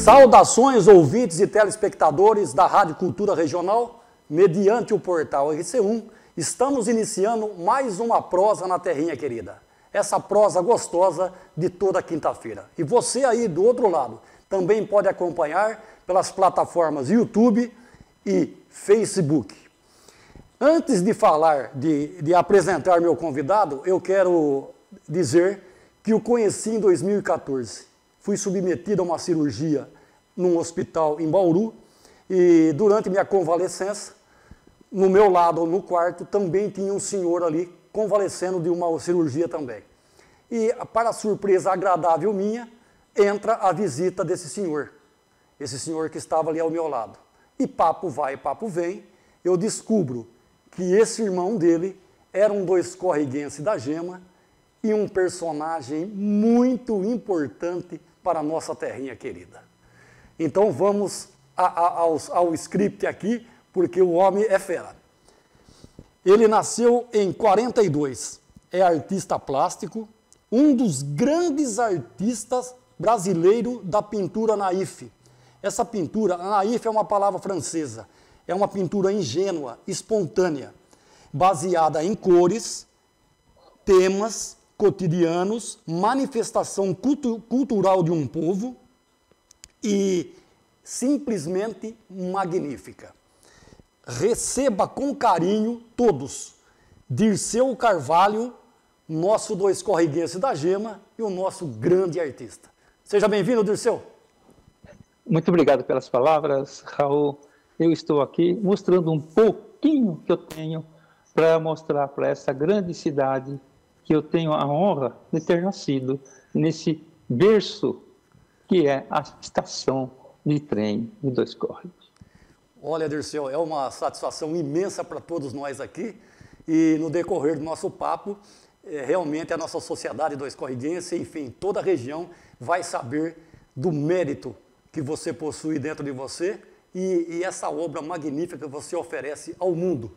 Saudações, ouvintes e telespectadores da Rádio Cultura Regional, mediante o portal RC1, estamos iniciando mais uma prosa na terrinha querida. Essa prosa gostosa de toda quinta-feira. E você aí do outro lado também pode acompanhar pelas plataformas YouTube e Facebook. Antes de falar, de apresentar meu convidado, eu quero dizer que o conheci em 2014. Fui submetido a uma cirurgia num hospital em Bauru e durante minha convalescença, no meu lado, no quarto, também tinha um senhor ali convalescendo de uma cirurgia também. E, para surpresa agradável minha, entra a visita desse senhor. Esse senhor que estava ali ao meu lado. E papo vai, papo vem, eu descubro que esse irmão dele era um dois-corriguense da Gema e um personagem muito importante para a nossa terrinha querida. Então vamos ao script aqui, porque o homem é fera. Ele nasceu em 42, é artista plástico, um dos grandes artistas brasileiros da pintura naif. Essa pintura, naif é uma palavra francesa, é uma pintura ingênua, espontânea, baseada em cores, temas cotidianos, manifestação cultural de um povo e simplesmente magnífica. Receba com carinho todos, Dirceu Carvalho, nosso dois-corriguense da Gema e o nosso grande artista. Seja bem-vindo, Dirceu. Muito obrigado pelas palavras, Raul. Eu estou aqui mostrando um pouquinho que eu tenho para mostrar para essa grande cidade que eu tenho a honra de ter nascido nesse berço que é a estação de trem de Dois Córregos. Olha, Dirceu, é uma satisfação imensa para todos nós aqui e no decorrer do nosso papo, realmente a nossa sociedade dois-corriguense, enfim, toda a região vai saber do mérito que você possui dentro de você e essa obra magnífica que você oferece ao mundo.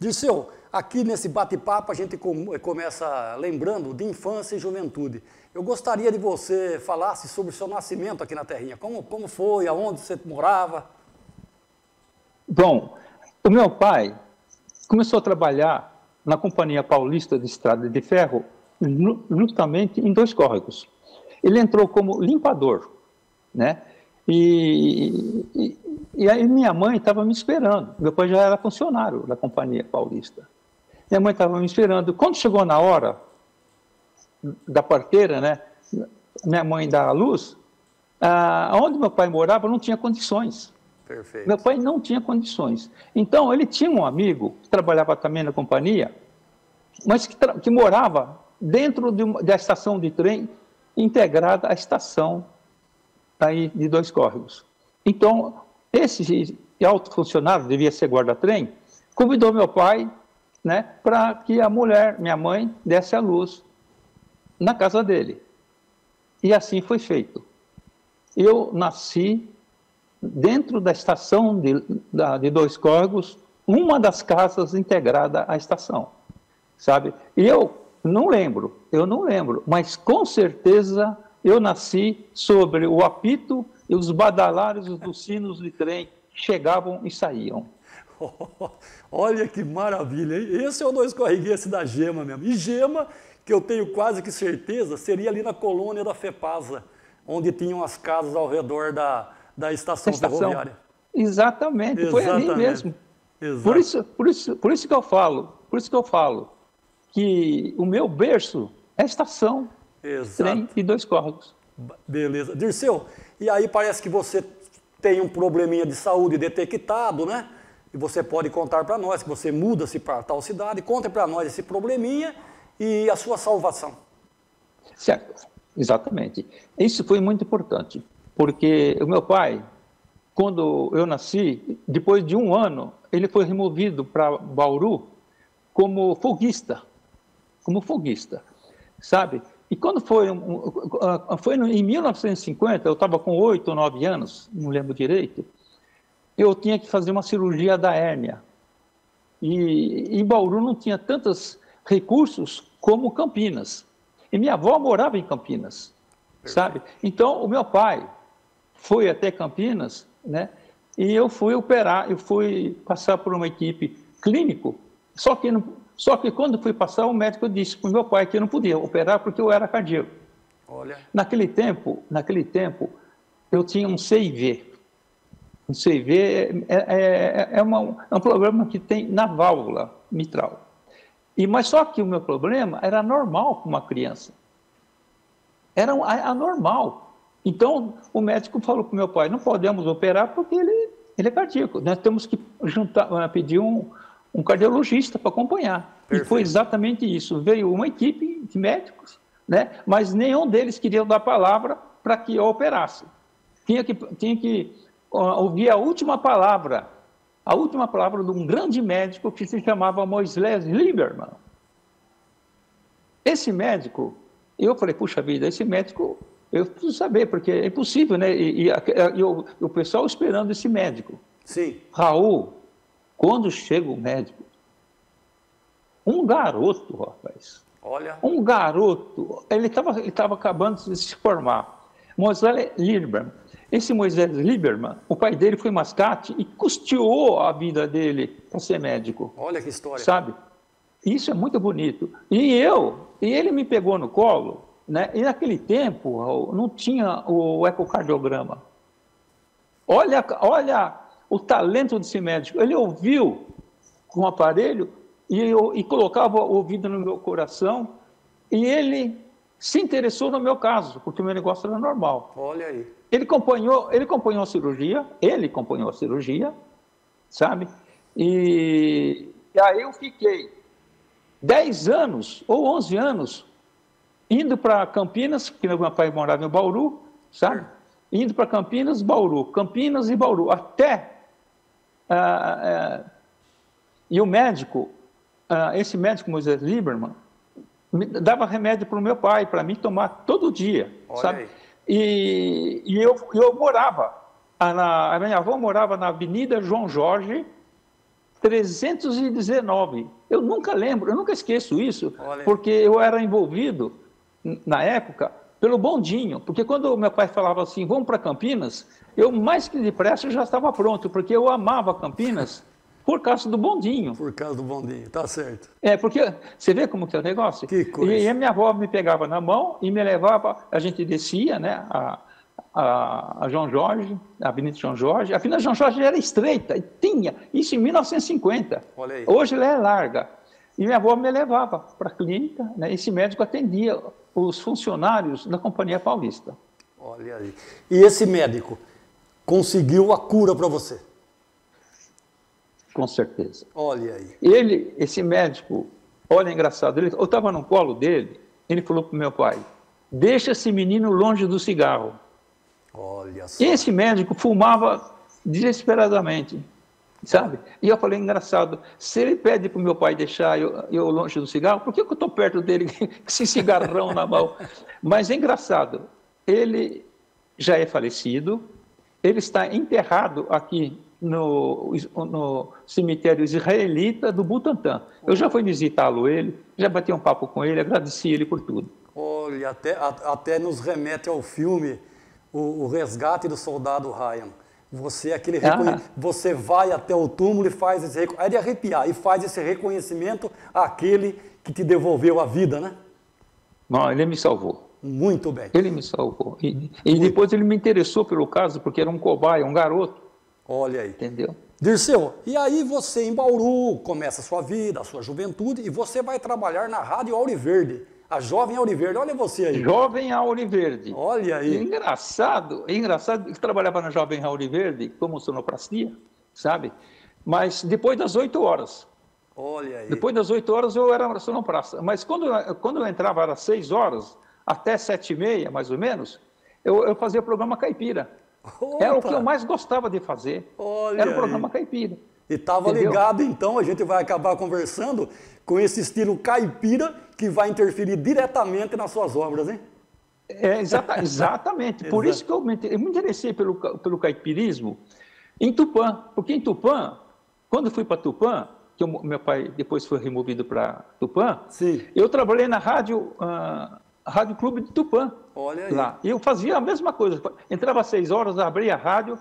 Dirceu, aqui nesse bate-papo a gente começa lembrando de infância e juventude. Eu gostaria de você falasse sobre o seu nascimento aqui na terrinha. Como foi, aonde você morava? Bom, o meu pai começou a trabalhar na Companhia Paulista de Estrada de Ferro justamente em Dois Córregos. Ele entrou como limpador, né? E aí minha mãe estava me esperando. Meu pai já era funcionário da Companhia Paulista. Minha mãe estava me esperando. Quando chegou na hora da parteira, né, minha mãe dá a luz, onde meu pai morava não tinha condições. Perfeito. Meu pai não tinha condições. Então, ele tinha um amigo que trabalhava também na companhia, mas que morava dentro da estação de trem integrada à estação aí de Dois Córregos. Então, esse alto funcionário, devia ser guarda-trem, convidou meu pai, né, para que a mulher, minha mãe, desse a luz na casa dele. E assim foi feito. Eu nasci dentro da estação de Dois Córregos, uma das casas integrada à estação, sabe? E eu não lembro, mas com certeza eu nasci sobre o apito e os badalares dos sinos de trem que chegavam e saíam. Olha que maravilha, hein? Esse é o dois-corriguense da Gema mesmo. E Gema, que eu tenho quase que certeza, seria ali na colônia da FEPASA, onde tinham as casas ao redor da estação ferroviária. Exatamente, foi ali mesmo. Exato. Por isso que eu falo que o meu berço é a estação de trem de Dois Córregos. Beleza. Dirceu, e aí parece que você tem um probleminha de saúde detectado, né? E você pode contar para nós que você muda-se para tal cidade. Conta para nós esse probleminha e a sua salvação. Certo, exatamente. Isso foi muito importante, porque o meu pai, quando eu nasci, depois de um ano, ele foi removido para Bauru como folguista, sabe? E quando foi em 1950, eu estava com 8 ou 9 anos, não lembro direito, eu tinha que fazer uma cirurgia da hérnia. E em Bauru não tinha tantos recursos como Campinas. E minha avó morava em Campinas, sabe? Então, o meu pai foi até Campinas, né? E eu fui operar, eu fui passar por uma equipe clínico, só que quando fui passar, o médico disse para o meu pai que eu não podia operar porque eu era cardíaco. Olha. Naquele tempo, eu tinha um CIV. Um CIV é um problema que tem na válvula mitral. Mas só que o meu problema era normal para uma criança. Era anormal. Então, o médico falou para o meu pai, não podemos operar porque ele é cardíaco. Nós temos que pedir um cardiologista para acompanhar. Perfeito. E foi exatamente isso. Veio uma equipe de médicos, né? Mas nenhum deles queria dar palavra para que eu operasse. Tinha que ouvir a última palavra de um grande médico que se chamava Moisés Lieberman. Esse médico, eu falei, puxa vida, esse médico, eu preciso saber, porque é impossível, né? E o pessoal esperando esse médico. Sim. Raul, quando chega o médico, um garoto, rapaz. Olha. Um garoto, ele estava acabando de se formar. Moisés Lieberman. Esse Moisés Lieberman, o pai dele foi mascate e custeou a vida dele para ser médico. Olha que história. Sabe? Isso é muito bonito. E ele me pegou no colo, né? E naquele tempo não tinha o ecocardiograma. Olha o talento desse médico. Ele ouviu com o aparelho e colocava o ouvido no meu coração e ele se interessou no meu caso, porque o meu negócio era normal. Olha aí. Ele acompanhou a cirurgia, sabe? E aí eu fiquei 10 anos ou 11 anos indo para Campinas, porque meu pai morava em Bauru, sabe? Indo para Campinas e Bauru, até... e o médico, esse médico, Moisés Lieberman, dava remédio para o meu pai, para mim tomar todo dia, olha sabe? Aí. E eu morava, a minha avó morava na Avenida João Jorge, 319. Eu nunca esqueço isso, porque eu era envolvido, na época, pelo bondinho. Porque quando o meu pai falava assim, vamos para Campinas, eu mais que depressa já estava pronto, porque eu amava Campinas por causa do bondinho. Por causa do bondinho, tá certo. Porque você vê como que é o negócio? Que coisa. E a minha avó me pegava na mão e me levava, a gente descia, né, a João Jorge, a Avenida João Jorge. A Avenida João Jorge era estreita, e tinha, isso em 1950. Olha aí. Hoje ela é larga. E minha avó me levava para a clínica, né, esse médico atendia os funcionários da Companhia Paulista. Olha aí. E esse médico conseguiu a cura para você? Com certeza. Olha aí. Esse médico, olha, engraçado, eu estava no colo dele, ele falou para o meu pai, deixa esse menino longe do cigarro. Olha só. Esse médico fumava desesperadamente, sabe? E eu falei, engraçado, se ele pede para o meu pai deixar eu longe do cigarro, por que eu estou perto dele com esse cigarrão na mão? Mas é engraçado, ele já é falecido, ele está enterrado aqui no cemitério israelita do Butantã. Eu já fui visitá-lo, já bati um papo com ele, agradeci ele por tudo. Olha, até nos remete ao filme O Resgate do Soldado Ryan. Você vai até o túmulo e faz esse é de arrepiar, e faz esse reconhecimento àquele que te devolveu a vida, né? Não, ele me salvou. Muito bem. Ele me salvou. E depois ele me interessou pelo caso, porque era um cobaia, um garoto. Olha aí. Entendeu? Dirceu, e aí você em Bauru começa a sua vida, a sua juventude, e você vai trabalhar na Rádio Auriverde, a Jovem Auriverde. Olha você aí. Jovem Auriverde. Olha aí. É engraçado, eu trabalhava na Jovem Auriverde como sonoplastia, sabe? Mas depois das 8 horas. Olha aí. Depois das 8 horas eu era sonoplasta. Mas quando eu entrava às 6 horas, até 7h30, mais ou menos, eu fazia o programa Caipira. Opa. Era o que eu mais gostava de fazer. Olha era o programa Caipira. E estava ligado, então, a gente vai acabar conversando com esse estilo caipira que vai interferir diretamente nas suas obras, hein? Exatamente. Por isso que eu me interessei pelo caipirismo em Tupã. Porque em Tupã, quando eu fui para Tupã, que meu pai depois foi removido para Tupã, sim, eu trabalhei na rádio Rádio Clube de Tupã. Olha aí. Lá. E eu fazia a mesma coisa. Entrava às 6 horas, abria a rádio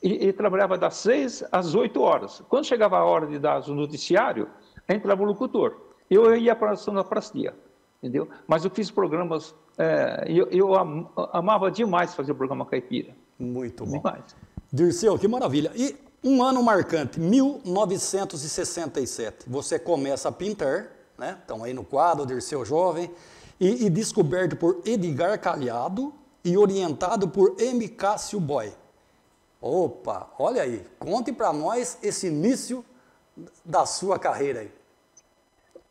e trabalhava das 6 às 8 horas. Quando chegava a hora de dar o noticiário, entrava o locutor. Eu ia para a sonoplastia, entendeu? Mas eu fiz programas... eu amava demais fazer o programa Caipira. Muito bom. Demais. Dirceu, que maravilha. E um ano marcante, 1967. Você começa a pintar, né? Estão aí no quadro, Dirceu Jovem, e descoberto por Edgar Calhado e orientado por M. Cássio Boy. Opa, olha aí, conte para nós esse início da sua carreira aí.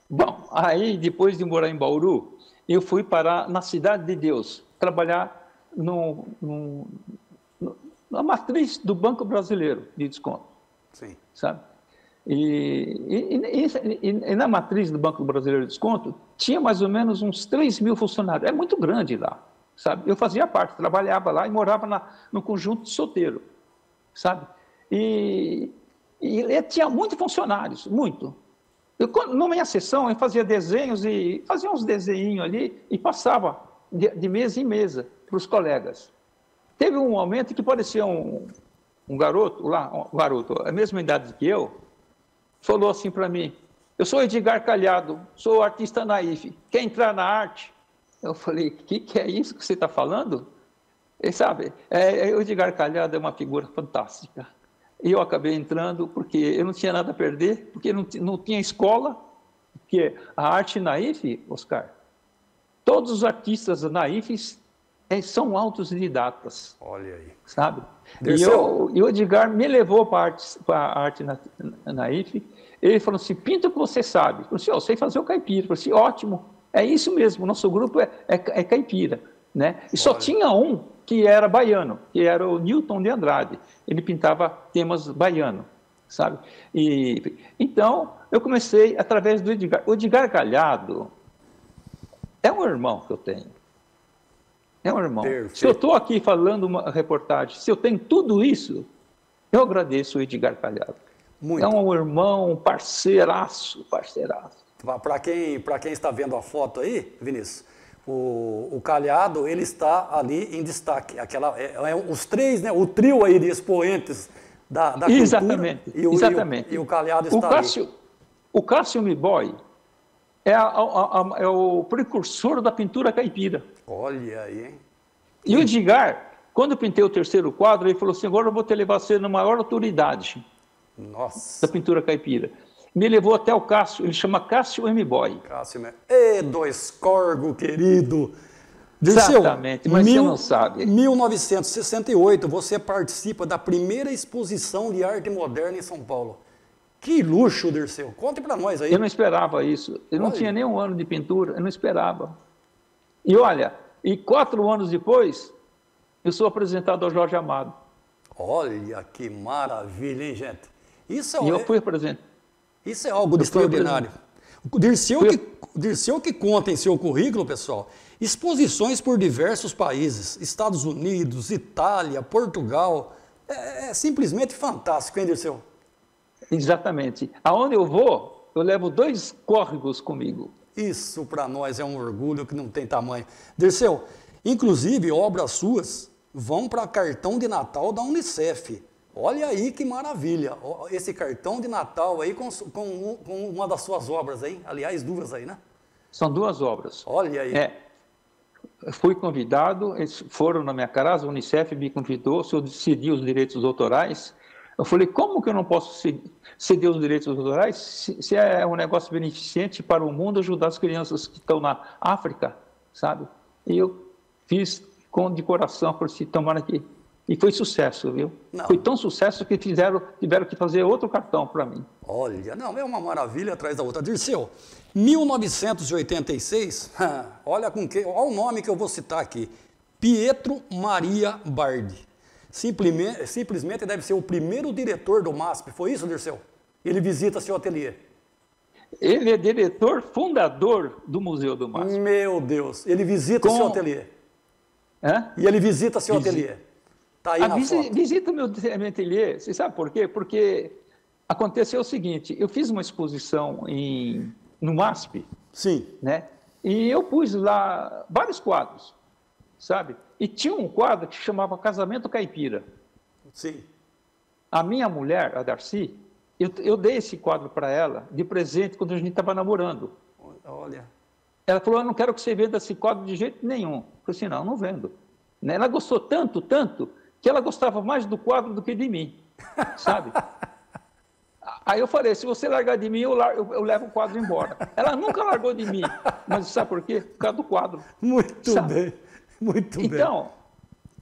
Bom, aí depois de morar em Bauru, eu fui parar na Cidade de Deus, trabalhar na matriz do Banco Brasileiro de Desconto. Sim. Sabe? E na matriz do Banco Brasileiro de Desconto, tinha mais ou menos uns 3 mil funcionários. É muito grande lá, sabe? Eu fazia parte, trabalhava lá e morava no conjunto de solteiro, sabe? E tinha muitos funcionários, muito. Na minha sessão, eu fazia desenhos e fazia uns desenhinhos ali e passava de mesa em mesa para os colegas. Teve um momento que parecia um garoto lá, a mesma idade que eu, falou assim para mim: eu sou Edgar Calhado, sou artista naif, quer entrar na arte? Eu falei: que é isso que você está falando? E sabe, o Edgar Calhado é uma figura fantástica. E eu acabei entrando porque eu não tinha nada a perder, porque não tinha escola, porque a arte naif, Oscar, todos os artistas naifes são autodidatas. Olha aí. Sabe? E o Edgar me levou para a arte naif. Ele falou assim: pinta o que você sabe. Eu falei assim: eu sei fazer o caipira. Eu falei assim: ótimo, é isso mesmo, nosso grupo é caipira. Né? E só tinha um que era baiano, que era o Newton de Andrade. Ele pintava temas baianos, sabe? Então, eu comecei através do Edgar. O Edgar Calhado é um irmão que eu tenho. É um irmão. Perfeito. Se eu estou aqui falando uma reportagem, se eu tenho tudo isso, eu agradeço o Edgar Calhado. Muito. É um irmão, um parceiraço. Para quem está vendo a foto aí, Vinícius, o Calhado, ele está ali em destaque. Os três, né, o trio aí de expoentes da cultura. Exatamente. E o Calhado está ali. O Cássio Miboy é o precursor da pintura caipira. Olha aí, hein? E o Edgar, quando eu pintei o terceiro quadro, ele falou assim: agora eu vou te levar a ser a maior autoridade da pintura caipira. Me levou até o Cássio, ele chama Cássio M. Boy. Cássio, dois corgo, querido. Dirceu, exatamente, mas você não sabe. Em 1968, você participa da primeira exposição de arte moderna em São Paulo. Que luxo, Dirceu. Conte para nós aí. Eu não esperava isso. Eu não tinha nem um ano de pintura, eu não esperava. E olha, 4 anos depois, eu sou apresentado ao Jorge Amado. Olha que maravilha, hein, gente? Eu fui apresentado. Isso é algo de extraordinário. Dirceu que conta em seu currículo, pessoal, exposições por diversos países, Estados Unidos, Itália, Portugal. É simplesmente fantástico, hein, Dirceu? Exatamente. Aonde eu vou, eu levo 2 córregos comigo. Isso para nós é um orgulho que não tem tamanho. Dirceu, inclusive obras suas vão para cartão de Natal da Unicef. Olha aí que maravilha, esse cartão de Natal aí com uma das suas obras aí, aliás, 2 aí, né? São 2 obras. Olha aí. Fui convidado, eles foram na minha casa, a Unicef me convidou, se eu decidir os direitos autorais. Eu falei: como que eu não posso ceder os direitos autorais se é um negócio beneficente para o mundo ajudar as crianças que estão na África, sabe? E eu fiz de coração, por se tomar aqui. E foi sucesso, viu? Não. Foi tão sucesso que tiveram que fazer outro cartão para mim. Olha, não, é uma maravilha atrás da outra. Dirceu, 1986, olha o nome que eu vou citar aqui, Pietro Maria Bardi. Simplesmente deve ser o primeiro diretor do MASP, foi isso, Dirceu? Ele visita seu ateliê. Ele é diretor fundador do Museu do MASP. Meu Deus, ele visita seu ateliê. E ele visita seu ateliê. Tá aí na foto. Visita meu ateliê, você sabe por quê? Porque aconteceu o seguinte: eu fiz uma exposição no MASP. Sim. Né? E eu pus lá vários quadros, sabe? E tinha um quadro que chamava Casamento Caipira. Sim. A minha mulher, a Darcy, eu dei esse quadro para ela de presente quando a gente estava namorando. Olha. Ela falou, eu não quero que você venda esse quadro de jeito nenhum. Eu falei assim, não, não vendo. Ela gostou tanto, tanto, que ela gostava mais do quadro do que de mim, sabe? Aí eu falei, se você largar de mim, eu levo o quadro embora. Ela nunca largou de mim, mas sabe por quê? Por causa do quadro. Muito sabe? bem, muito bem.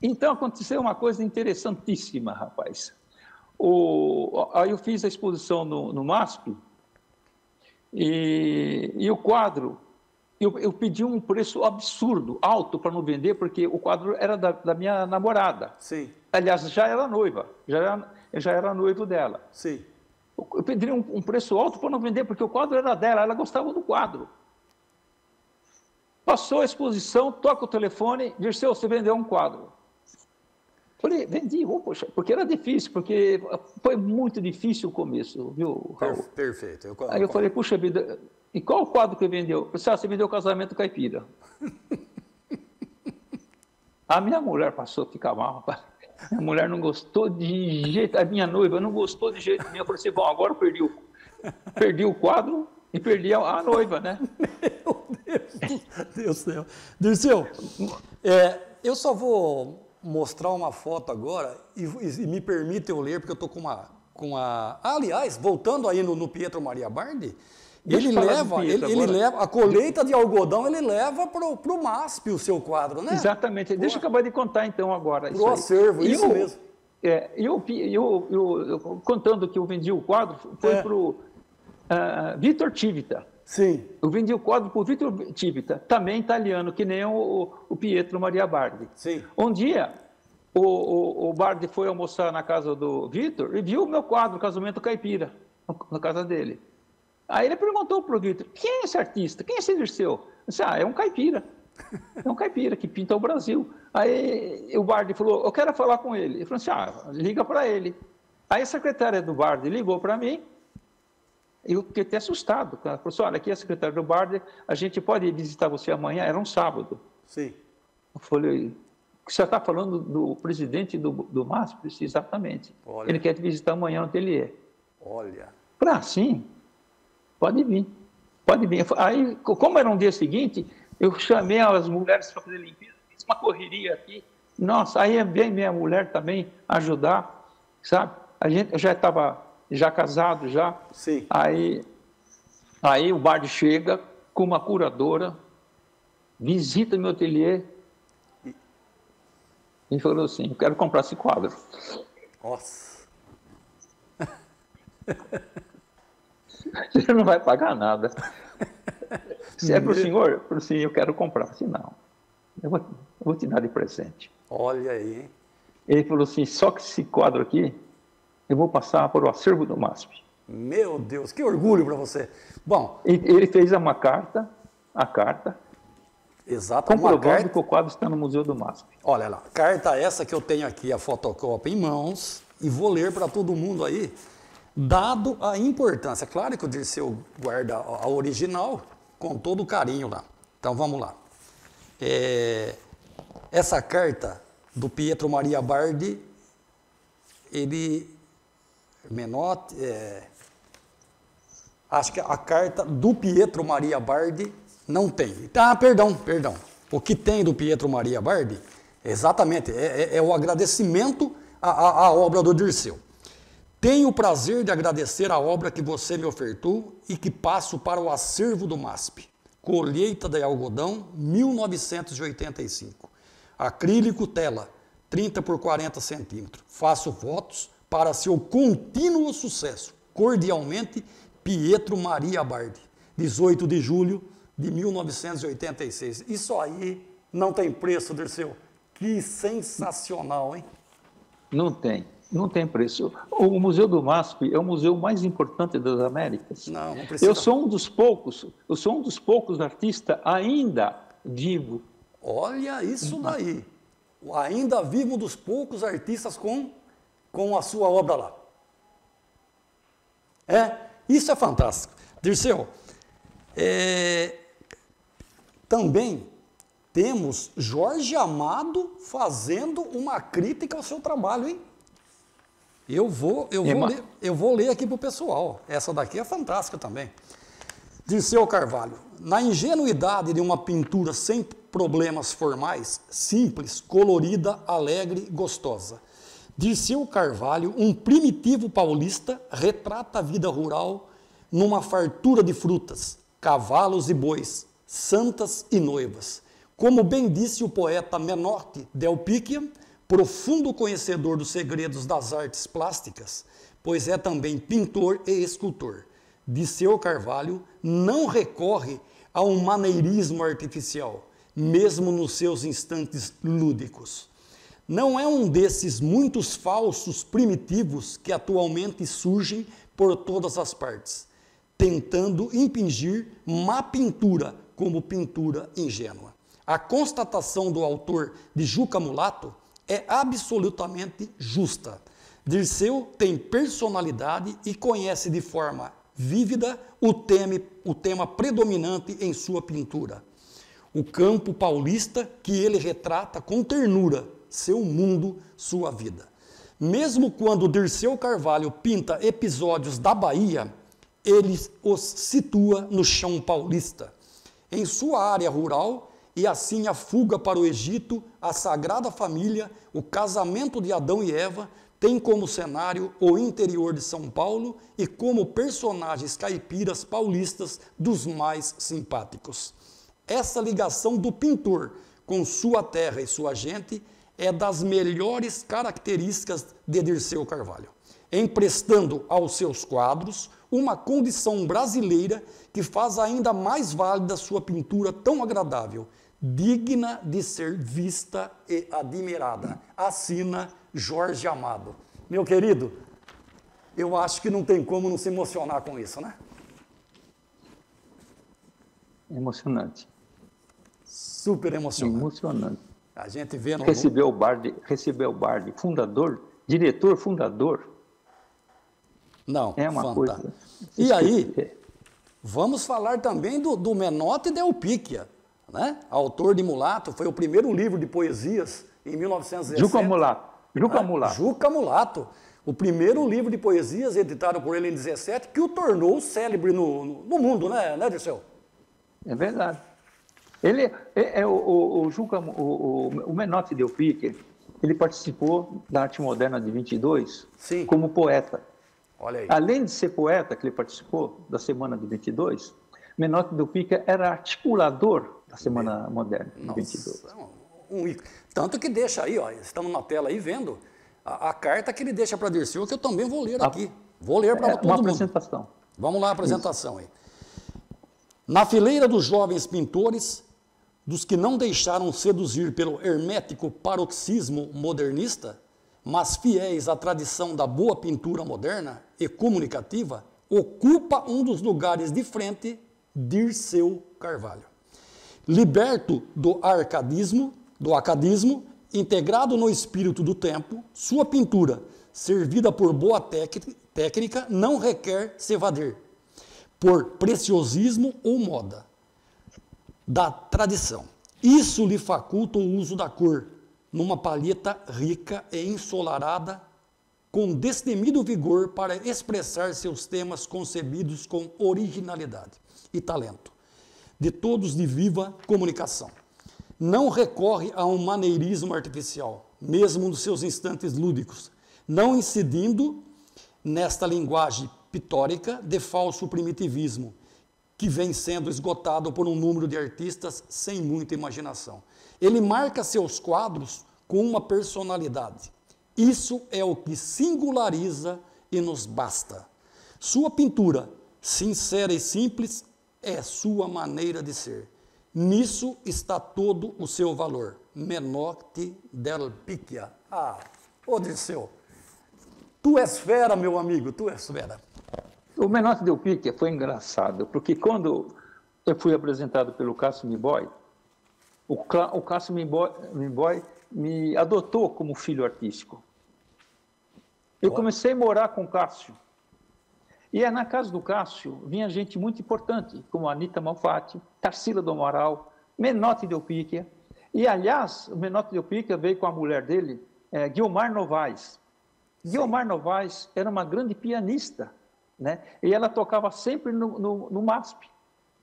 Então aconteceu uma coisa interessantíssima, rapaz. Aí eu fiz a exposição no MASP e o quadro, eu pedi um preço absurdo, alto para não vender, porque o quadro era da minha namorada. Sim. Aliás, já era noiva, já era noivo dela. Sim. Eu pedi um preço alto para não vender, porque o quadro era dela, ela gostava do quadro. Passou a exposição, toca o telefone, Dirceu, você vendeu um quadro. Falei, vendi, poxa, porque era difícil, porque foi muito difícil o começo, viu, Raul? Perfeito. Aí eu falei, puxa vida, e qual o quadro que vendeu? Eu falei, você vendeu o Casamento Caipira. A minha mulher passou a ficar mal, rapaz. A mulher não gostou de jeito, a minha noiva não gostou de jeito nenhum. Eu falei assim, bom, agora eu perdi o quadro e perdi a noiva, né? Meu Deus do céu. Dirceu, eu só vou mostrar uma foto agora e me permite eu ler, porque eu estou com uma... aliás, voltando aí no Pietro Maria Bardi, ele leva a colheita de algodão, ele leva para o MASP o seu quadro, né? Exatamente. Deixa eu acabar de contar então agora. Para o acervo, isso mesmo. Eu contando que eu vendi o quadro, foi para o Vitor Tivita. Sim. Eu vendi o quadro para o Vitor Tivita, também italiano, que nem o Pietro Maria Bardi. Sim. Um dia, o Bardi foi almoçar na casa do Vitor e viu o meu quadro, Casamento Caipira, na casa dele. Aí ele perguntou para o Vitor, quem é esse artista? Quem é esse Dirceu? Eu disse, é um caipira. É um caipira que pinta o Brasil. Aí o Bardi falou, eu quero falar com ele. Ele falou assim, liga para ele. Aí a secretária do Bardi ligou para mim, eu fiquei até assustado. Ela falou assim, olha, aqui é a secretária do Bardi, a gente pode visitar você amanhã? Era um sábado. Sim. Eu falei, você está falando do presidente do MASP? Eu disse, exatamente. Olha. Ele quer te visitar amanhã no ateliê. Olha. Eu falei, sim. Pode vir, pode vir. Aí, como era um dia seguinte, eu chamei as mulheres para fazer limpeza, fiz uma correria aqui. Nossa, aí veio minha mulher também ajudar, sabe? A gente já estava casado já. Sim. Aí o Bardi chega com uma curadora, visita meu ateliê e falou assim, eu quero comprar esse quadro. Nossa. Você não vai pagar nada. Se é para o senhor? Eu falei assim, eu quero comprar. Eu disse, não, eu vou te dar de presente. Olha aí. Ele falou assim, só que esse quadro aqui, eu vou passar para o acervo do MASP. Meu Deus, que orgulho para você. Bom... Ele fez a carta, exato, comprovando que o quadro está no Museu do MASP. Olha lá, carta essa que eu tenho aqui, a fotocópia em mãos, e vou ler para todo mundo aí. Dado a importância, claro que o Dirceu guarda a original com todo o carinho lá. Então vamos lá. Essa carta do Pietro Maria Bardi, acho que a carta do Pietro Maria Bardi não tem. Perdão. O que tem do Pietro Maria Bardi, exatamente, é o agradecimento à obra do Dirceu. Tenho o prazer de agradecer a obra que você me ofertou e que passo para o acervo do MASP. Colheita de algodão, 1985. Acrílico tela, 30 por 40 centímetros. Faço votos para seu contínuo sucesso. Cordialmente, Pietro Maria Bardi. 18 de julho de 1986. Isso aí não tem preço, Dirceu. Que sensacional, hein? Não tem preço. O Museu do MASP é o museu mais importante das Américas. Não precisa. Eu sou um dos poucos artistas ainda vivo. Olha isso daí. Ainda vivo dos poucos artistas com a sua obra lá. Isso é fantástico. Dirceu, Também temos Jorge Amado fazendo uma crítica ao seu trabalho, hein? Eu vou ler aqui para o pessoal. Essa daqui é fantástica também. Dirceu Carvalho. Na ingenuidade de uma pintura sem problemas formais, simples, colorida, alegre, gostosa. Dirceu Carvalho, um primitivo paulista, retrata a vida rural numa fartura de frutas, cavalos e bois, santas e noivas. Como bem disse o poeta Menotti del Picchia, profundo conhecedor dos segredos das artes plásticas, pois é também pintor e escultor. Dirceu Carvalho não recorre a um maneirismo artificial, mesmo nos seus instantes lúdicos. Não é um desses muitos falsos primitivos que atualmente surgem por todas as partes, tentando impingir má pintura como pintura ingênua. A constatação do autor de Juca Mulato é absolutamente justa. Dirceu tem personalidade e conhece de forma vívida o tema predominante em sua pintura. O campo paulista que ele retrata com ternura, seu mundo, sua vida. Mesmo quando Dirceu Carvalho pinta episódios da Bahia, ele os situa no chão paulista, em sua área rural, e assim a fuga para o Egito, a Sagrada Família, o casamento de Adão e Eva, tem como cenário o interior de São Paulo e como personagens caipiras paulistas dos mais simpáticos. Essa ligação do pintor com sua terra e sua gente é das melhores características de Dirceu Carvalho, emprestando aos seus quadros uma condição brasileira que faz ainda mais válida sua pintura tão agradável, digna de ser vista e admirada. Assina Jorge Amado. Meu querido, eu acho que não tem como não se emocionar com isso, né? Emocionante. Super emocionante. Emocionante. A gente vê no... Recebeu o Bardi, fundador, diretor fundador. Não, é uma fantástico. Coisa. E aí, vamos falar também do Menotti del Picchia, né? Autor de Mulato, foi o primeiro livro de poesias em 1917. Juca Mulato. O primeiro livro de poesias editado por ele em 17, que o tornou célebre no mundo, né, Dirceu? É verdade. Ele o Menotti del Picchia, ele participou da Arte Moderna de 22 Sim. como poeta. Olha aí. Além de ser poeta, que ele participou da Semana de 22, Menotti del Picchia era articulador da Semana Moderna de 22. Tanto que deixa aí, ó, estamos na tela aí vendo a carta que ele deixa para Dirceu, que eu também vou ler aqui. Vou ler para todo mundo. Uma apresentação. Vamos lá, a apresentação aí. Na fileira dos jovens pintores, dos que não deixaram seduzir pelo hermético paroxismo modernista, mas fiéis à tradição da boa pintura moderna e comunicativa, ocupa um dos lugares de frente Dirceu Carvalho. Liberto do acadismo, integrado no espírito do tempo, sua pintura, servida por boa técnica, não requer se evadir por preciosismo ou moda da tradição. Isso lhe faculta o uso da cor, numa palheta rica e ensolarada, com destemido vigor para expressar seus temas concebidos com originalidade e talento, de todos de viva comunicação. Não recorre a um maneirismo artificial, mesmo nos seus instantes lúdicos, não incidindo nesta linguagem pitórica de falso primitivismo, que vem sendo esgotado por um número de artistas sem muita imaginação. Ele marca seus quadros com uma personalidade. Isso é o que singulariza e nos basta. Sua pintura, sincera e simples, é sua maneira de ser. Nisso está todo o seu valor. Menotti del Picchia. Ô Dirceu, tu és fera, meu amigo, tu és fera. O Menotti del Picchia foi engraçado, porque quando eu fui apresentado pelo Cássio M'Boy, o Cássio M'Boy me adotou como filho artístico. Eu comecei a morar com o Cássio. E na casa do Cássio vinha gente muito importante, como a Anita Malfatti, Tarsila do Amaral, Menotti Del Picchia. E, aliás, o Menotti Del Picchia veio com a mulher dele, Guiomar Novaes. Guiomar Novaes era uma grande pianista, né? E ela tocava sempre no MASP.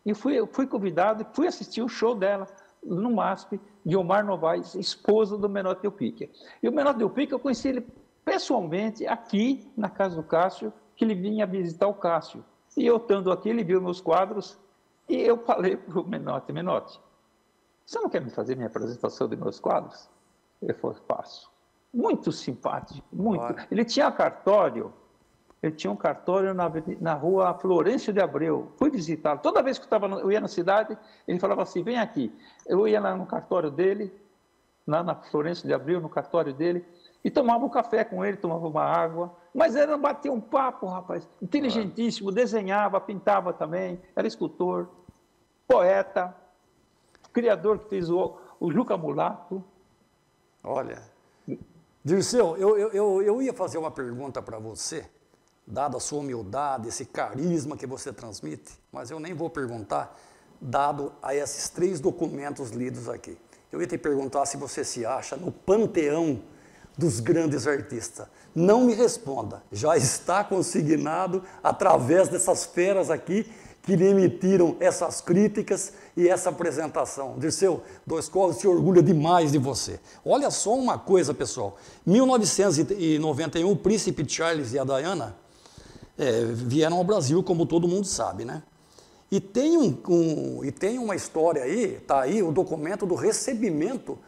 E fui convidado e fui assistir o show dela no MASP, Guiomar Novaes, esposa do Menotti Del Picchia. E o Menotti Del Picchia, eu conheci ele pessoalmente aqui na casa do Cássio, que ele vinha visitar o Cássio. E eu estando aqui, ele viu meus quadros e eu falei para o Menotti, você não quer me fazer minha apresentação de meus quadros? Ele falou, faço. Muito simpático, muito. Olha. Ele tinha um cartório na rua Florencio de Abreu. Fui visitá-lo. Toda vez que eu ia na cidade, ele falava assim, vem aqui. Eu ia lá no cartório dele, lá na Florencio de Abreu, no cartório dele, e tomava um café com ele, tomava uma água. Mas ele batia um papo, rapaz, inteligentíssimo, desenhava, pintava também, era escultor, poeta, criador que fez o Juca Mulato. Olha, Dirceu, eu ia fazer uma pergunta para você, dada a sua humildade, esse carisma que você transmite, mas eu nem vou perguntar, dado a esses 3 documentos lidos aqui. Eu ia te perguntar se você se acha no panteão dos grandes artistas. Não me responda, já está consignado através dessas feras aqui que lhe emitiram essas críticas e essa apresentação. Dirceu, Dois Covos se orgulha demais de você. Olha só uma coisa, pessoal. Em 1991, o príncipe Charles e a Diana vieram ao Brasil, como todo mundo sabe, né? E tem uma história aí, está aí o documento do recebimento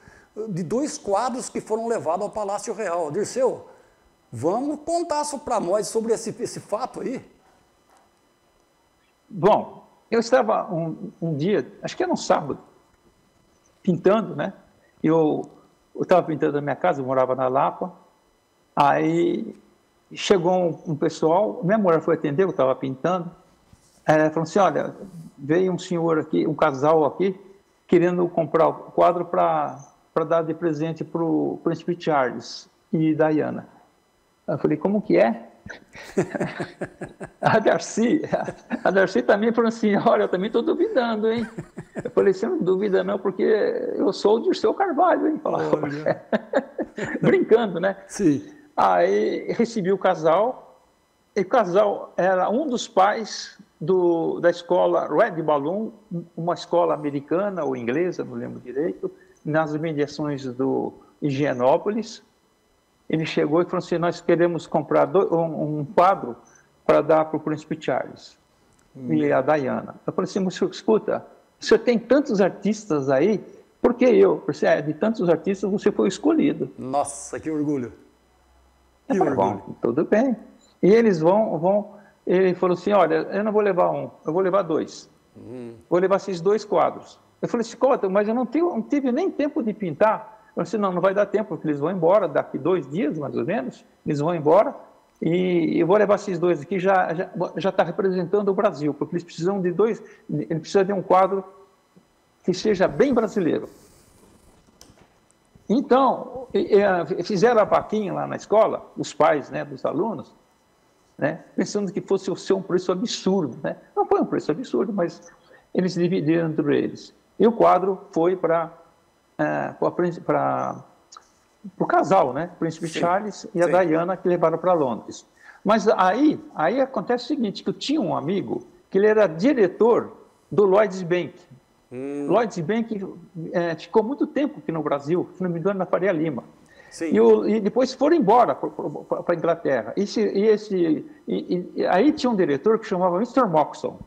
de 2 quadros que foram levados ao Palácio Real. Dirceu, vamos contar para nós sobre esse fato aí? Bom, eu estava um dia, acho que era um sábado, pintando, né? Eu estava pintando a minha casa, eu morava na Lapa, aí chegou um pessoal, minha mulher foi atender, eu estava pintando, ela falou assim, olha, veio um senhor aqui, um casal aqui, querendo comprar o quadro para dar de presente para o príncipe Charles e Diana. Eu falei, como que é? A Darcy também falou assim, olha, eu também estou duvidando, hein? Eu falei, você não duvida não, porque eu sou o Dirceu Carvalho, hein? Brincando, né? Sim. Aí recebi o casal, e o casal era um dos pais da escola Red Balloon, uma escola americana ou inglesa, não lembro direito, nas mediações do Higienópolis. Ele chegou e falou assim, nós queremos comprar um quadro para dar para o príncipe Charles e a Diana. Eu falei assim, mas escuta, você tem tantos artistas aí, por que eu? Eu falei assim, de tantos artistas você foi escolhido. Nossa, que orgulho. Que orgulho. Bom, tudo bem. E eles ele falou assim, olha, eu não vou levar um, eu vou levar 2. Vou levar esses 2 quadros. Eu falei assim, escuta, mas eu não tive nem tempo de pintar. Eu disse, não vai dar tempo, porque eles vão embora, daqui 2 dias, mais ou menos, eles vão embora, e eu vou levar esses 2 aqui, já está representando o Brasil, porque eles precisam de 2, ele precisa de um quadro que seja bem brasileiro. Então, fizeram a vaquinha lá na escola, os pais, né, dos alunos, né, pensando que fosse ser um preço absurdo, né? Não foi um preço absurdo, mas eles dividiram entre eles. E o quadro foi para o casal, né? O príncipe Charles e a Diana, que levaram para Londres. Mas aí acontece o seguinte, que eu tinha um amigo que ele era diretor do Lloyds Bank. Lloyds Bank ficou muito tempo aqui no Brasil, se não me engano, na Faria Lima. E depois foram embora para a Inglaterra. Aí tinha um diretor que chamava Mr. Moxon.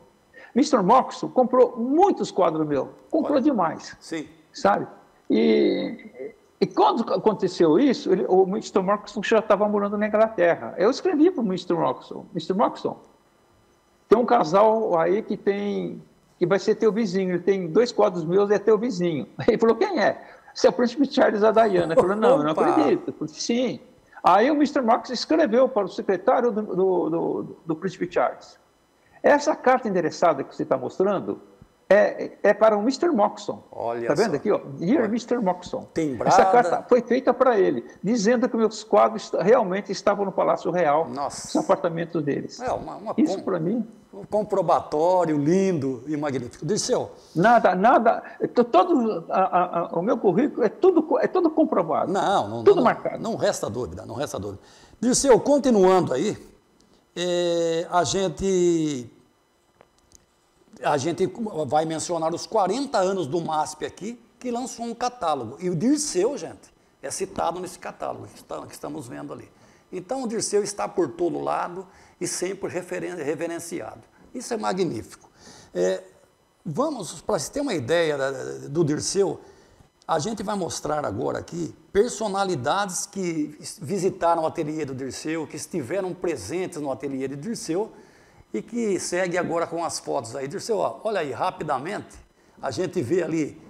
Mr. Moxon comprou muitos quadros meus, comprou demais. Sim. Sabe? E quando aconteceu isso, o Mr. Moxon já estava morando na Inglaterra. Eu escrevi para o Mr. Moxon, tem um casal aí que vai ser teu vizinho, ele tem 2 quadros meus e é teu vizinho. Ele falou, quem é? Você é o príncipe Charles e a Diana. Ele falou, não, eu não acredito. Eu falei, sim. Aí o Mr. Moxon escreveu para o secretário do príncipe Charles. Essa carta endereçada que você está mostrando é para o Mr. Moxon. Olha Tá vendo só. aqui, ó? Dear Mr. Moxon. Timbrada. Essa carta foi feita para ele, dizendo que meus quadros realmente estavam no Palácio Real, Nossa. nos apartamentos deles. É Isso para mim... um comprobatório lindo e magnífico. Dirceu. Nada. O meu currículo é tudo comprovado. Tudo marcado. Não resta dúvida, não resta dúvida. Dirceu, continuando aí, a gente vai mencionar os 40 anos do MASP aqui, que lançou um catálogo. E o Dirceu, gente, é citado nesse catálogo que estamos vendo ali. Então, o Dirceu está por todo lado e sempre reverenciado. Isso é magnífico. Vamos, para você ter uma ideia do Dirceu, a gente vai mostrar agora aqui personalidades que visitaram o ateliê do Dirceu, que estiveram presentes no ateliê do Dirceu e que segue agora com as fotos aí. Dirceu, ó, olha aí, rapidamente, a gente vê ali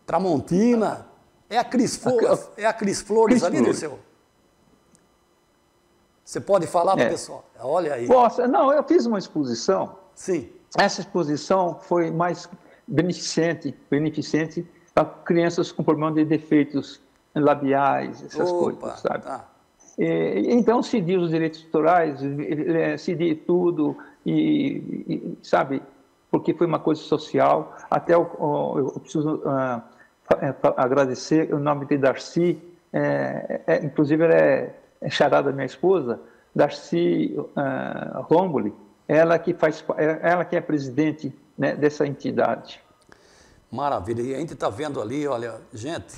Tramontina, é a Cris Flores ali, Dirceu? Você pode falar para o pessoal? Olha aí. Não, eu fiz uma exposição. Sim. Essa exposição foi mais beneficente para crianças com problema de defeitos labiais, essas coisas, sabe? Tá. Então, cedi os direitos autorais, cedi tudo, sabe, porque foi uma coisa social. Até eu preciso agradecer o nome de Darcy, inclusive ela é charada da minha esposa, Darcy Romboli, ela que é presidente, né, dessa entidade. Maravilha. E a gente está vendo ali, olha, gente,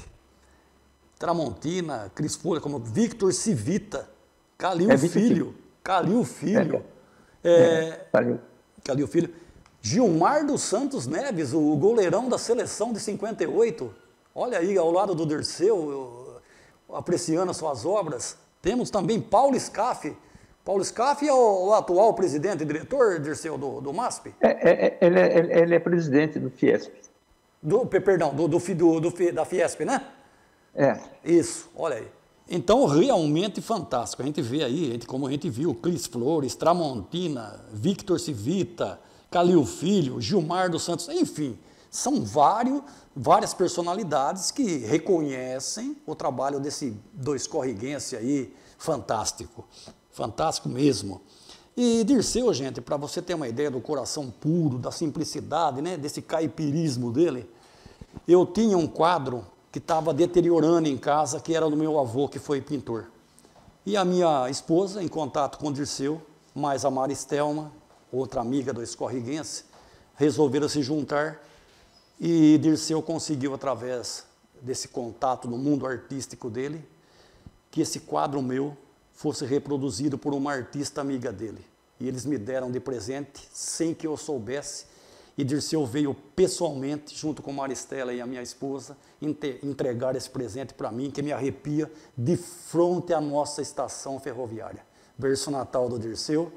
Tramontina, Cris Flores, como Victor Civita, Calil Filho, Calil Filho, Calil Filho, Gilmar dos Santos Neves, o goleirão da seleção de 58, olha aí, ao lado do Dirceu, apreciando as suas obras. Temos também Paulo Scaff. Paulo Scaff é o atual presidente e diretor, Dirceu, do MASP? Ele é presidente do Fiesp. Da Fiesp, né? Isso, olha aí. Então, realmente fantástico. A gente vê aí, como a gente viu, Cris Flores, Tramontina, Victor Civita, Calil Filho, Gilmar dos Santos, enfim, são várias personalidades que reconhecem o trabalho desse do escorriguense aí, fantástico. Fantástico mesmo. E Dirceu, gente, para você ter uma ideia do coração puro, da simplicidade, né, desse caipirismo dele, eu tinha um quadro que estava deteriorando em casa, que era do meu avô, que foi pintor. E a minha esposa, em contato com o Dirceu, mais a Maristelma, outra amiga do escorriguense, resolveram se juntar e Dirceu conseguiu, através desse contato no mundo artístico dele, que esse quadro meu fosse reproduzido por uma artista amiga dele. E eles me deram de presente, sem que eu soubesse, e Dirceu veio pessoalmente, junto com Maristela e a minha esposa, entregar esse presente para mim, que me arrepia, de frente à nossa estação ferroviária. Berço natal do Dirceu.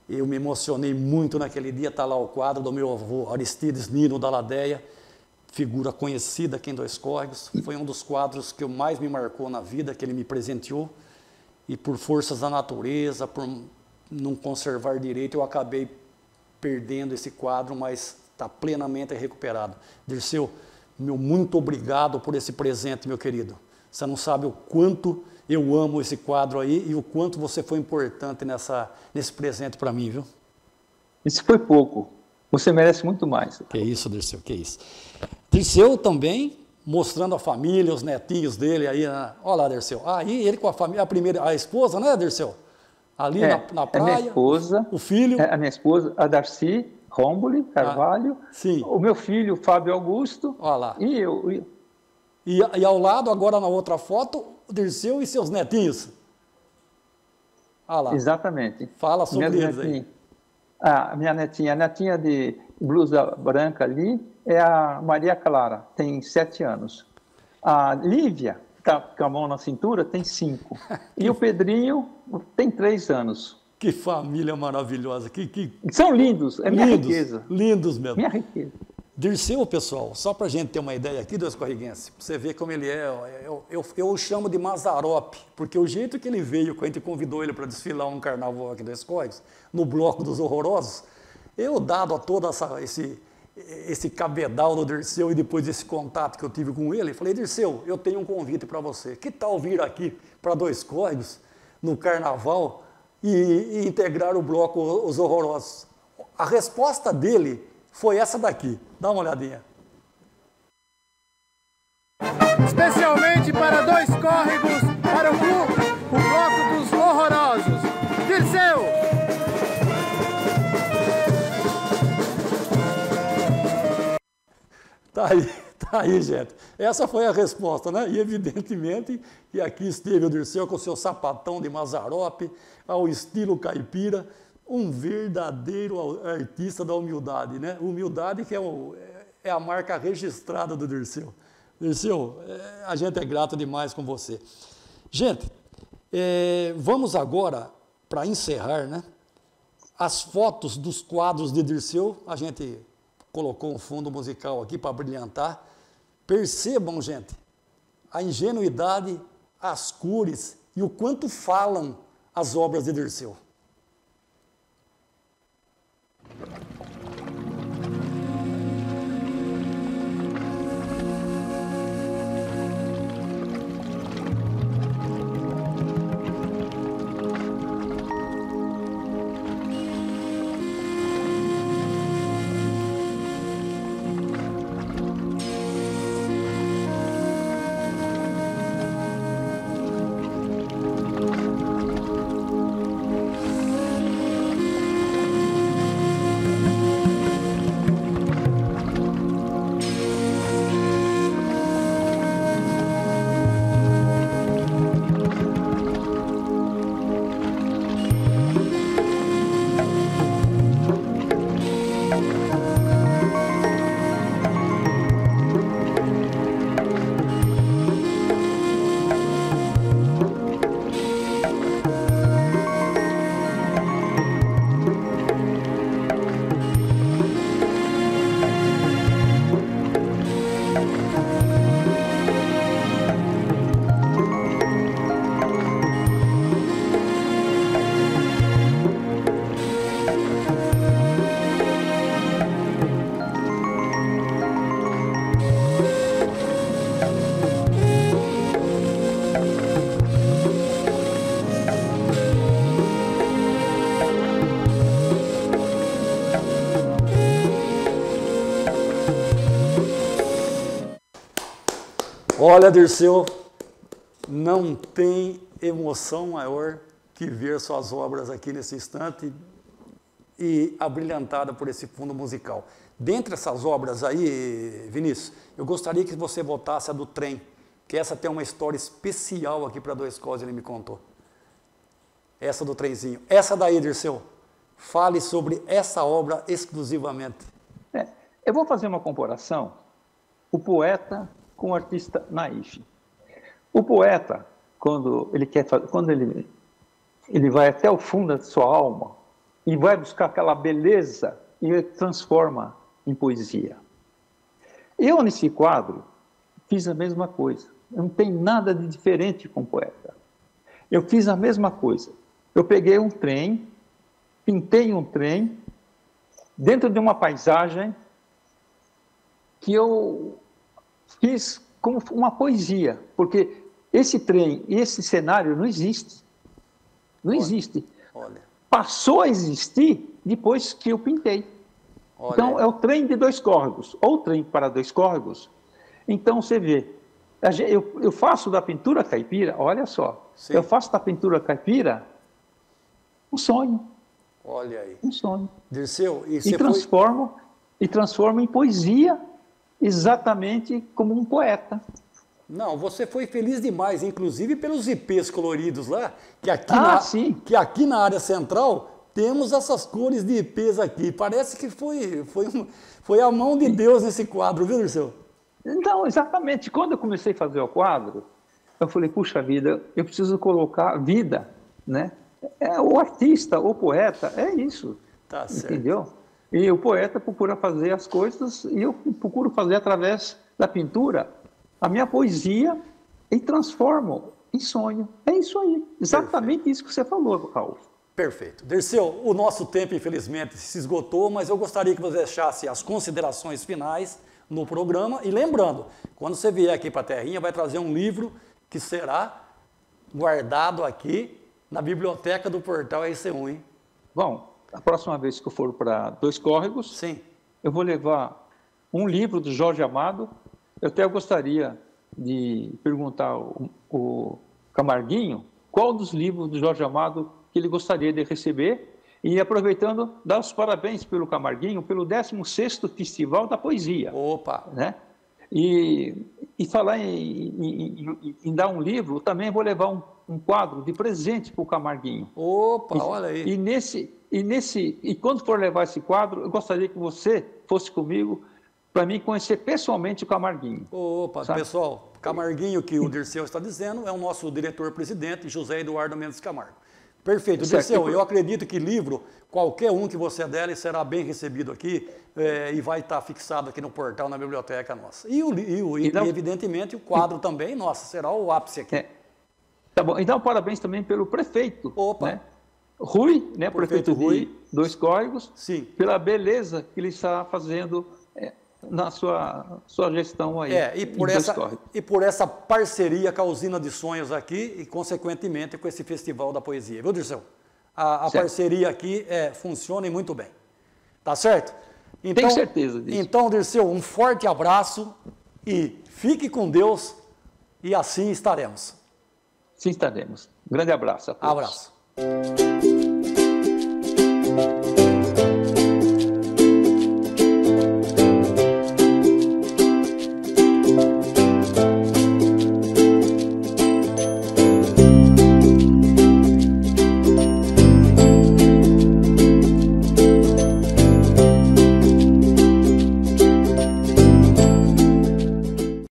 Eu me emocionei muito naquele dia, está lá o quadro do meu avô Aristides Nino da Ladeia, figura conhecida aqui em Dois Córregos. Foi um dos quadros que mais me marcou na vida, que ele me presenteou. E por forças da natureza, por não conservar direito, eu acabei perdendo esse quadro, mas está plenamente recuperado. Dirceu, meu muito obrigado por esse presente, meu querido. Você não sabe o quanto eu amo esse quadro aí e o quanto você foi importante nesse presente para mim, viu? Isso foi pouco. Você merece muito mais. Que isso, Dirceu, que isso. Dirceu também mostrando a família, os netinhos dele aí. Olha lá, Dirceu. Aí ele com a família, a esposa, né, Dirceu? Ali na praia. A minha esposa, o filho. A minha esposa, a Darcy Romboli Carvalho. Sim. O meu filho, Fábio Augusto. Olha lá. E eu. E ao lado, agora na outra foto, o Dirceu e seus netinhos. Olha lá. Exatamente. Fala sobre eles aí. A netinha de blusa branca ali é a Maria Clara, tem 7 anos. A Lívia, que está com a mão na cintura, tem 5. E o Pedrinho tem 3 anos. Que família maravilhosa. São lindos, é minha riqueza. Lindos mesmo. Minha riqueza. Dirceu, pessoal, só para a gente ter uma ideia aqui do escorriguense, para você ver como ele é, eu o chamo de Mazarope, porque o jeito que ele veio, quando a gente convidou ele para desfilar um carnaval aqui do Escorregos, no Bloco dos Horrorosos, eu, dado a todo esse cabedal do Dirceu e depois desse contato que eu tive com ele, falei, Dirceu, eu tenho um convite para você. Que tal vir aqui para Dois Córregos, no Carnaval, e integrar o bloco Os Horrorosos? A resposta dele foi essa daqui. Dá uma olhadinha. Especialmente para Dois Córregos, para o bloco dos Horrorosos. Dirceu! Tá aí, gente. Essa foi a resposta, né? E evidentemente que aqui esteve o Dirceu com o seu sapatão de Mazzaropi, ao estilo caipira, um verdadeiro artista da humildade, né? Humildade que é a marca registrada do Dirceu. Dirceu, a gente é grato demais com você. Gente, vamos agora, para encerrar, né? As fotos dos quadros de Dirceu, a gente colocou um fundo musical aqui para brilhantar. Percebam, gente, a ingenuidade, as cores e o quanto falam as obras de Dirceu. Olha, Dirceu, não tem emoção maior que ver suas obras aqui nesse instante e abrilhantada por esse fundo musical. Dentre essas obras aí, Vinícius, eu gostaria que você botasse a do trem, que essa tem uma história especial aqui para Dois Córregos, ele me contou. Essa do trenzinho. Essa daí, Dirceu, fale sobre essa obra exclusivamente. Eu vou fazer uma comparação, o poeta com o artista naif. O poeta, quando ele vai até o fundo da sua alma e vai buscar aquela beleza e transforma em poesia. Eu, nesse quadro, fiz a mesma coisa. Não tem nada de diferente com o poeta. Eu fiz a mesma coisa. Eu peguei um trem, pintei um trem, dentro de uma paisagem que eu fiz como uma poesia, porque esse trem e esse cenário não existe. Não existe. Olha. Passou a existir depois que eu pintei. Olha. Então, é o trem de Dois Córregos, ou trem para Dois Córregos. Então, você vê, eu faço da pintura caipira, olha só, Sim. Eu faço da pintura caipira um sonho. Olha aí. Um sonho. Dirceu, E transformo em poesia, exatamente como um poeta. Não, você foi feliz demais, inclusive pelos ipês coloridos lá, que aqui na área central temos essas cores de ipês aqui. Parece que foi a mão de Deus nesse quadro, viu, Dirceu? Então, exatamente. Quando eu comecei a fazer o quadro, eu falei, puxa vida, eu preciso colocar vida, né? O artista, o poeta, é isso. Tá certo. Entendeu? E o poeta procura fazer as coisas, e eu procuro fazer através da pintura a minha poesia e transformo em sonho. É isso aí. Exatamente isso que você falou, Raul. Perfeito. Dirceu, o nosso tempo, infelizmente, se esgotou, mas eu gostaria que você deixasse as considerações finais no programa. E lembrando, quando você vier aqui para a Terrinha, vai trazer um livro que será guardado aqui na biblioteca do Portal RC1, hein? Bom, a próxima vez que eu for para Dois Córregos, sim, eu vou levar um livro do Jorge Amado. Eu até gostaria de perguntar ao Camarguinho qual dos livros do Jorge Amado que ele gostaria de receber, e aproveitando, dar os parabéns pelo Camarguinho, pelo 16º Festival da Poesia. Opa! Né? E falar em dar um livro, também vou levar um quadro de presente para o Camarguinho. Opa, olha aí! E quando for levar esse quadro, eu gostaria que você fosse comigo para mim conhecer pessoalmente o Camarguinho. Opa, sabe? Pessoal, Camarguinho, que o Dirceu está dizendo, é o nosso diretor-presidente, José Eduardo Mendes Camargo. Perfeito. Dirceu, eu acredito que livro, qualquer um que você der, ele será bem recebido aqui e vai estar fixado aqui no portal, na biblioteca nossa. E evidentemente, o quadro também, nossa, será o ápice aqui. Tá bom. Então, parabéns também pelo prefeito. Opa! Né? Rui, né, prefeito Rui. de Dois Córregos, sim, pela beleza que ele está fazendo na sua gestão aí. E por essa parceria com a Usina de Sonhos aqui e, consequentemente, com esse Festival da Poesia. Viu, Dirceu? A parceria aqui funciona e muito bem. Tá certo? Então, tenho certeza disso. Então, Dirceu, um forte abraço e fique com Deus e assim estaremos. Sim, estaremos. Grande abraço a todos. Abraço.